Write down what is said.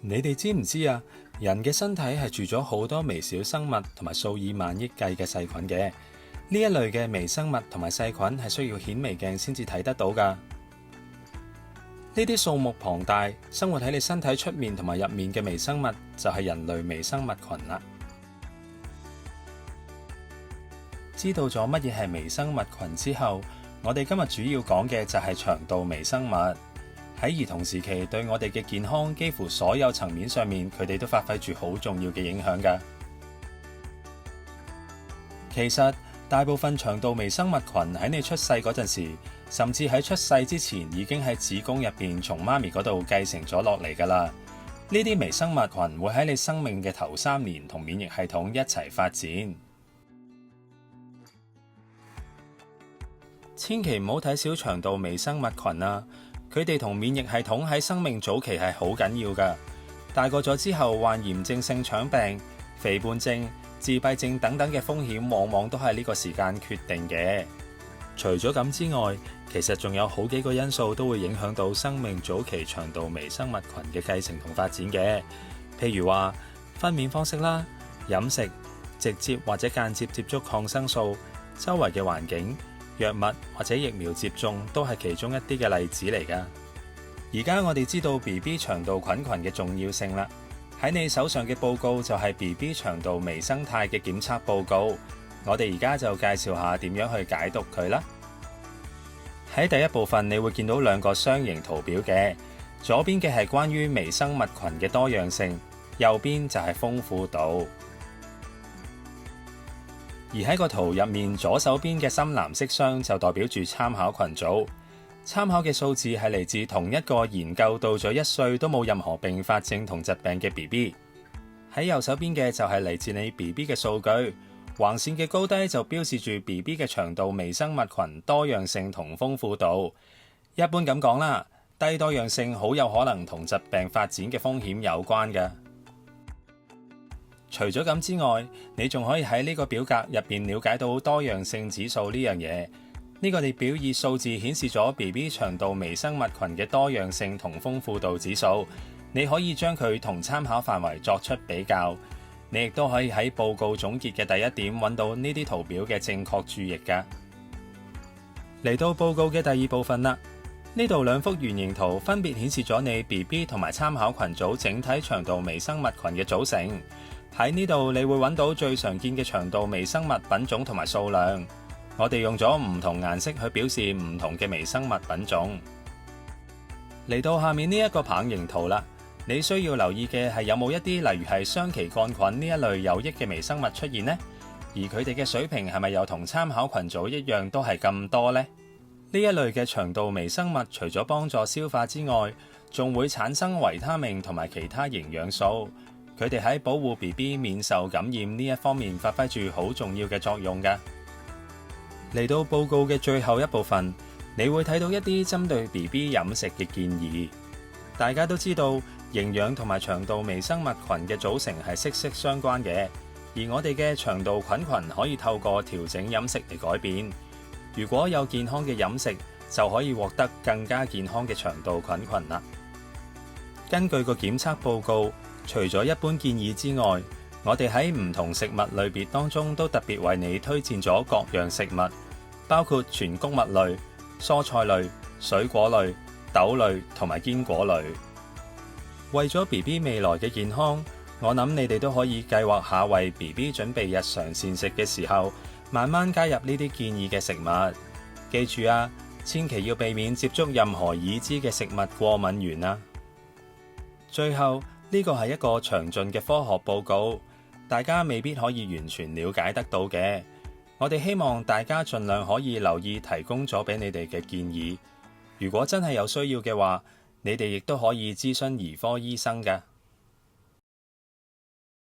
你哋知唔知啊？人嘅身體係住咗好多微小生物同埋數以萬億計嘅細菌嘅。呢一類嘅微生物同埋細菌係需要顯微鏡先至睇得到㗎。呢啲數目龐大、生活喺你身體出面同埋入面嘅微生物就係人類微生物群啦。知道咗乜嘢係微生物群之後，我哋今日主要講嘅就係腸道微生物。喺兒童時期對我哋嘅健康幾乎所有層面上面，佢哋都發揮住好重要嘅影響㗎。其實大部分腸道微生物群喺你出世嗰陣時，甚至喺出世之前已經喺子宮入邊從媽咪嗰度繼承咗落嚟㗎啦。呢啲微生物群會喺你生命嘅頭3年同免疫系統一齊發展。千祈唔好睇小腸道微生物群啊！佢哋同免疫系統喺生命早期係好緊要㗎。大個咗之後患炎症性腸病、肥胖症、自閉症等等嘅風險，往往都係呢個時間決定嘅。除咗咁之外，其實仲有好幾個因素都會影響到生命早期腸道微生物群嘅繼承同發展嘅。譬如話分娩方式啦、飲食、直接或者間接接觸抗生素、周圍嘅環境、藥物或者疫苗接種都係其中一啲嘅例子嚟㗎。而家我哋知道 BB 腸道菌群嘅重要性啦。喺你手上嘅報告就係 BB 腸道微生態嘅檢測報告。我哋而家就介紹下點樣去解讀佢啦。喺第一部分你會見到2個雙形圖表嘅，左邊嘅係關於微生物群嘅多樣性，右邊就係豐富度。而喺個圖入面，左手邊嘅深藍色箱就代表住參考群組，參考嘅數字係嚟自同一個研究到咗1歲都冇任何併發症同疾病嘅 BB。喺右手邊嘅就係嚟自你 BB 嘅數據，橫線嘅高低就標示住 BB 嘅腸道微生物群多樣性同豐富度。一般咁講啦，低多樣性好有可能同疾病發展嘅風險有關嘅。除咗咁之外，你仲可以喺呢個表格入邊了解到多樣性指數呢樣嘢。呢個列表以數字顯示咗 BB 腸道微生物群嘅多樣性同豐富度指數。你可以將佢同參考範圍作出比較。你亦都可以喺報告總結嘅第1點揾到呢啲圖表嘅正確注譯㗎。嚟到報告嘅第2部分啦。呢度2幅圓形圖分別顯示咗你 BB 同埋參考群組整體腸道微生物群嘅組成。喺呢度你會揾到最常見嘅腸道微生物品種同埋數量。我哋用咗唔同顏色去表示唔同嘅微生物品種。嚟到下面呢一個棒形圖啦，你需要留意嘅係有冇一啲例如係雙歧桿菌呢一類有益嘅微生物出現呢？而佢哋嘅水平係咪又同參考群組一樣都係咁多呢？呢一類嘅腸道微生物除咗幫助消化之外，仲會產生維他命同埋其他營養素。佢哋喺保護 BB 免受感染呢一方面發揮住好重要嘅作用㗎。嚟到報告嘅最後一部分，你會睇到一啲針對 BB 飲食嘅建議。大家都知道營養同埋腸道微生物群嘅組成係息息相關嘅，而我哋嘅腸道菌群可以透過調整飲食嚟改變。如果有健康嘅飲食，就可以獲得更加健康嘅腸道菌群啦。根據個檢測報告，除咗一般建議之外，我哋喺唔同食物類別當中都特別為你推薦咗各樣食物，包括全穀物類、蔬菜類、水果類、豆類同埋堅果類。為咗 BB 未來嘅健康，我諗你哋都可以計劃下為 BB 準備日常膳食嘅時候，慢慢加入呢啲建議嘅食物。記住啊，千祈要避免接觸任何已知嘅食物過敏源啊。最後，呢個係一個詳盡嘅科學報告，大家未必可以完全了解得到嘅。我哋希望大家盡量可以留意提供咗俾你哋嘅建議。如果真係有需要嘅話，你哋亦都可以諮詢兒科醫生㗎。